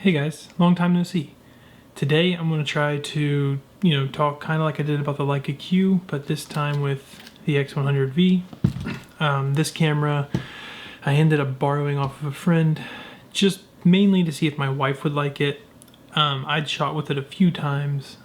Hey guys, long time no see. Today I'm going to try to, talk kind of like I did about the Leica Q, but this time with the X100V. This camera I ended up borrowing off of a friend, just mainly to see if my wife would like it. I'd shot with it a few times,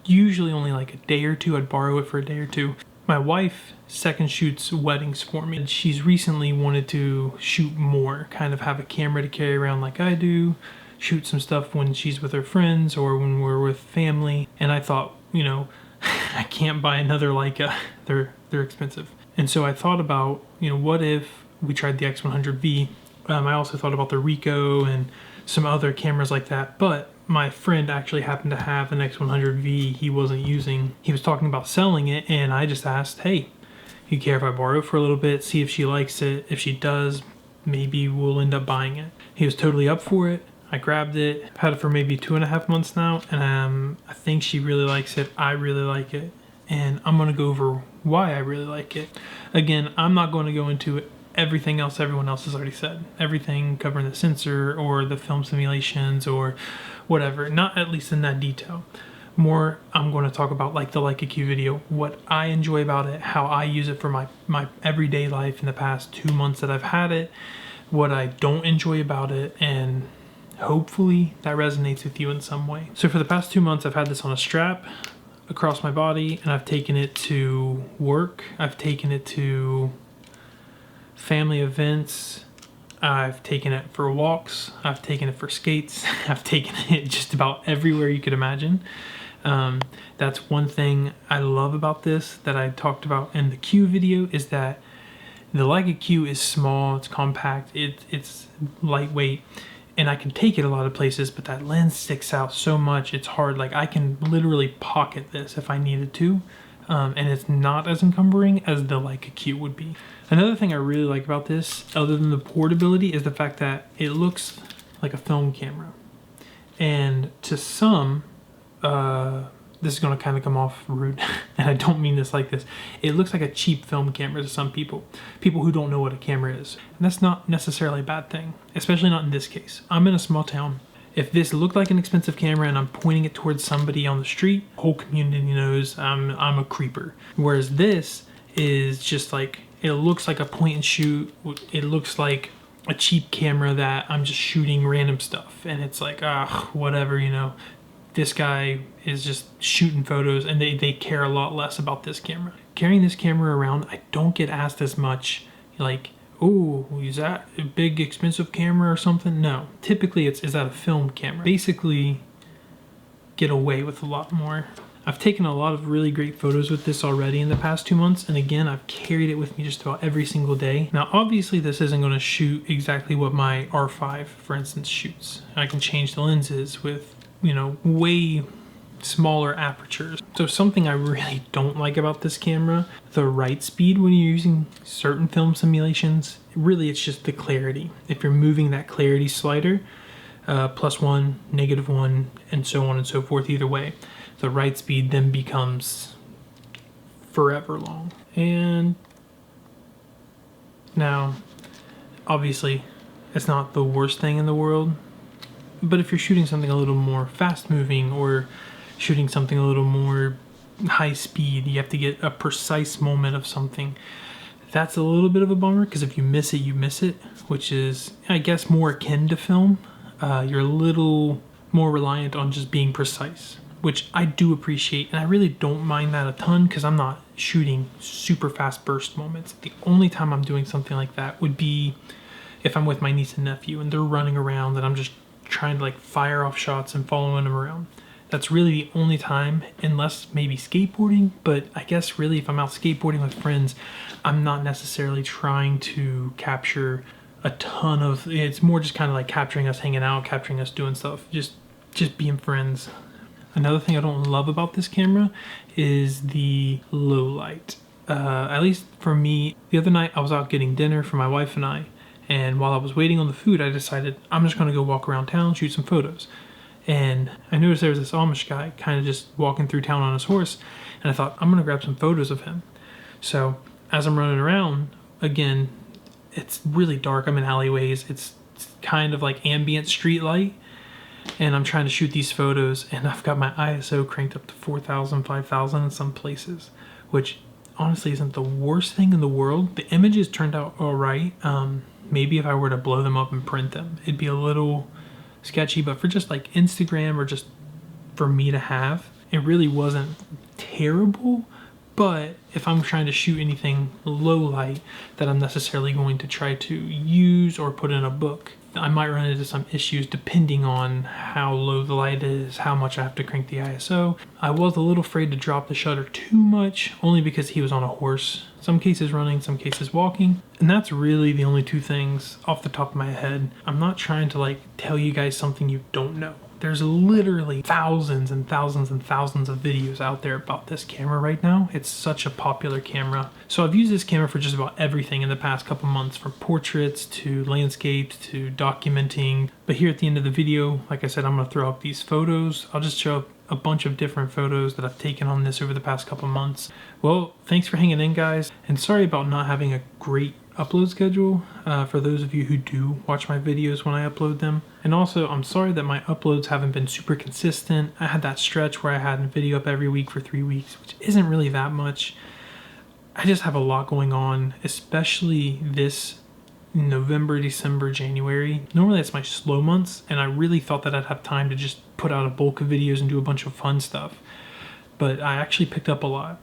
usually only like a day or two. I'd borrow it for a day or two. My wife second shoots weddings for me. She's recently wanted to shoot more, kind of have a camera to carry around like I do, shoot some stuff when she's with her friends or when we're with family. And I thought, I can't buy another Leica. They're expensive. And so I thought about, what if we tried the X100V? I also thought about the Ricoh and some other cameras like that, but my friend actually happened to have an X100V he wasn't using. He was talking about selling it, and I just asked, hey, you care if I borrow it for a little bit, see if she likes it? If she does, maybe we'll end up buying it. He was totally up for it. I grabbed it. I've had it for maybe 2.5 months now, and I think she really likes it. I really like it, and I'm gonna go over why I really like it. Again, I'm not going to go into everything else everyone else has already said. Everything covering the sensor or the film simulations or whatever, not at least in that detail. More, I'm going to talk about like the Leica Q video, what I enjoy about it, how I use it for my everyday life in the past 2 months that I've had it, what I don't enjoy about it, and hopefully that resonates with you in some way. So for the past 2 months, I've had this on a strap across my body, and I've taken it to work. I've taken it to family events. I've taken it for walks. I've taken it for skates. I've taken it just about everywhere you could imagine. That's one thing I love about this that I talked about in the Q video, is that the Leica Q is small, it's compact, it's lightweight, and I can take it a lot of places, but that lens sticks out so much, it's hard. Like, I can literally pocket this if I needed to, and it's not as encumbering as the Leica Q would be. Another thing I really like about this, other than the portability, is the fact that it looks like a film camera. And to some, this is going to kind of come off rude, and I don't mean this like this. It looks like a cheap film camera to some people who don't know what a camera is. And that's not necessarily a bad thing, especially not in this case. I'm in a small town. If this looked like an expensive camera and I'm pointing it towards somebody on the street, the whole community knows I'm a creeper. Whereas this is just like, it looks like a point and shoot. It looks like a cheap camera that I'm just shooting random stuff. And it's like, whatever, This guy is just shooting photos, and they care a lot less about this camera. Carrying this camera around, I don't get asked as much, like, oh, is that a big expensive camera or something? No, typically is that a film camera? Basically, get away with a lot more. I've taken a lot of really great photos with this already in the past 2 months, and again, I've carried it with me just about every single day. Now, obviously, this isn't going to shoot exactly what my R5, for instance, shoots. I can change the lenses with, way smaller apertures. So something I really don't like about this camera, the write speed when you're using certain film simulations, really it's just the clarity. If you're moving that clarity slider, +1, -1, and so on and so forth, either way, the write speed then becomes forever long. And now, obviously, it's not the worst thing in the world, but if you're shooting something a little more fast moving or shooting something a little more high speed, you have to get a precise moment of something. That's a little bit of a bummer, because if you miss it, you miss it, which is, I guess, more akin to film. You're a little more reliant on just being precise, which I do appreciate, and I really don't mind that a ton, because I'm not shooting super fast burst moments. The only time I'm doing something like that would be if I'm with my niece and nephew and they're running around and I'm just trying to like fire off shots and following them around. That's really the only time, unless maybe skateboarding, but I guess really if I'm out skateboarding with friends, I'm not necessarily trying to capture a ton of, it's more just kind of like capturing us hanging out, capturing us doing stuff, just being friends. Another thing I don't love about this camera is the low light. At least for me, the other night I was out getting dinner for my wife and I, and while I was waiting on the food, I decided I'm just gonna go walk around town, shoot some photos. And I noticed there was this Amish guy kind of just walking through town on his horse, and I thought, I'm gonna grab some photos of him. So as I'm running around, again, it's really dark, I'm in alleyways, it's kind of like ambient street light, and I'm trying to shoot these photos, and I've got my ISO cranked up to 4,000, 5,000 in some places, which honestly isn't the worst thing in the world. The images turned out all right. Maybe if I were to blow them up and print them, it'd be a little sketchy, but for just like Instagram or just for me to have, it really wasn't terrible. But if I'm trying to shoot anything low light that I'm necessarily going to try to use or put in a book, I might run into some issues depending on how low the light is, how much I have to crank the ISO. I was a little afraid to drop the shutter too much, only because he was on a horse. Some cases running, some cases walking. And that's really the only two things off the top of my head. I'm not trying to like tell you guys something you don't know. There's literally thousands and thousands and thousands of videos out there about this camera right now. It's such a popular camera. So I've used this camera for just about everything in the past couple months, from portraits to landscapes to documenting. But here at the end of the video, like I said, I'm gonna throw up these photos. I'll just show up a bunch of different photos that I've taken on this over the past couple months. Well, thanks for hanging in, guys. And sorry about not having a great upload schedule for those of you who do watch my videos when I upload them. And also, I'm sorry that my uploads haven't been super consistent. I had that stretch where I had a video up every week for 3 weeks, which isn't really that much. I just have a lot going on, especially this November, December, January. Normally that's my slow months, and I really thought that I'd have time to just put out a bulk of videos and do a bunch of fun stuff. But I actually picked up a lot.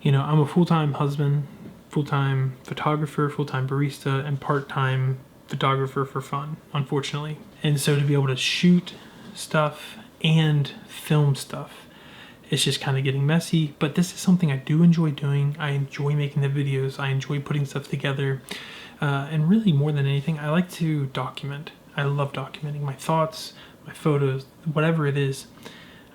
You know, I'm a full-time husband, full-time photographer, full-time barista, and part-time photographer for fun, unfortunately. And so to be able to shoot stuff and film stuff, it's just kind of getting messy. But this is something I do enjoy doing. I enjoy making the videos. I enjoy putting stuff together. And really, more than anything, I like to document. I love documenting my thoughts, my photos, whatever it is.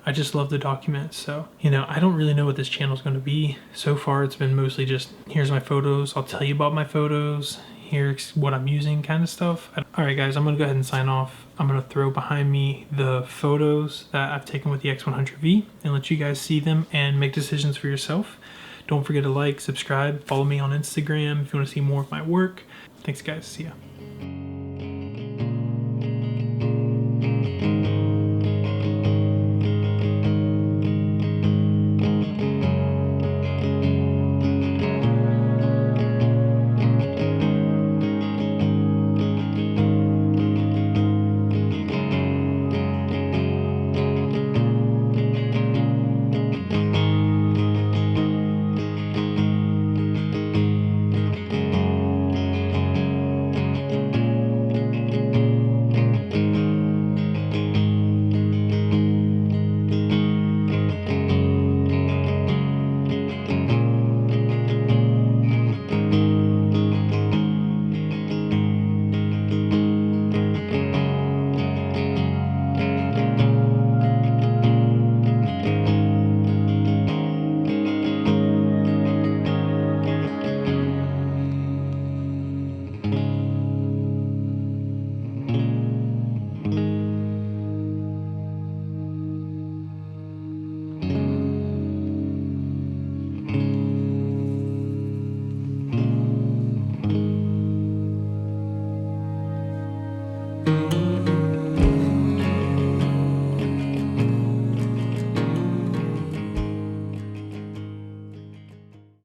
I just love to document. So, you know, I don't really know what this channel is going to be. So far, it's been mostly just, here's my photos. I'll tell you about my photos. Here's what I'm using, kind of stuff. All right, guys, I'm going to go ahead and sign off. I'm going to throw behind me the photos that I've taken with the X100V and let you guys see them and make decisions for yourself. Don't forget to like, subscribe, follow me on Instagram if you want to see more of my work. Thanks, guys. See ya.